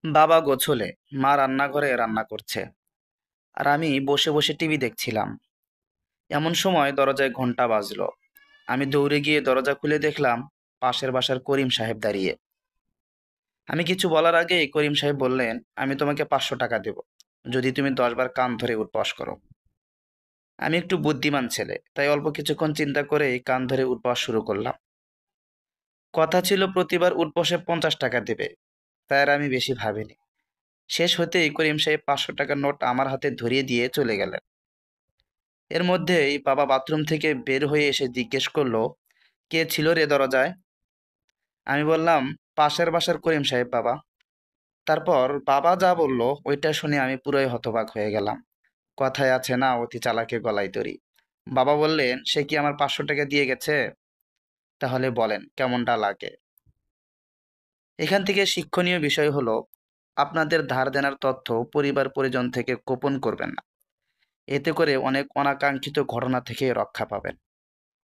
বাবা গোছলে, মা রান্নাঘরে রান্না করছে, আর আমি বসে বসে টিভি দেখছিলাম। এমন সময় দরজায় ঘন্টা বাজলো। আমি দৌড়ে গিয়ে দরজা খুলে দেখলাম পাশের বাসার করিম সাহেব দাঁড়িয়ে। আমি কিছু বলার আগেই করিম সাহেব বললেন, আমি তোমাকে 500 টাকা দেব যদি তুমি 10 বার কান ধরে উঠবস করো। আমি একটু বুদ্ধিমান ছেলে, তাই অল্প কিছুক্ষণ চিন্তা করেই কান ধরে উঠবস শুরু করলাম। কথা ছিল প্রতিবার উঠবসে 50 টাকা দেবে, তাই আর আমি বেশি ভাবিনি। শেষ হতেই করিম সাহেব 500 টাকার নোট আমার হাতে ধরিয়ে দিয়ে চলে গেলেন। এর মধ্যেই বাবা বাথরুম থেকে বের হয়ে এসে জিজ্ঞেস করলো, কে ছিল রে দরজায়? আমি বললাম, পাশের বাসার করিম সাহেব বাবা। তারপর বাবা যা বলল ওইটা শুনে আমি পুরোই হতবাক হয়ে গেলাম। কথায় আছে না, অতি চালাকে গলায় দড়ি। বাবা বললেন, সে কি আমার 500 টাকা দিয়ে গেছে? তাহলে বলেন কেমনটা লাগে। এখান থেকে শিক্ষণীয় বিষয় হলো, আপনাদের ধার দেনার তথ্য পরিবার পরিজন থেকে গোপন করবেন না। এতে করে অনেক অনাকাঙ্ক্ষিত ঘটনা থেকে রক্ষা পাবেন।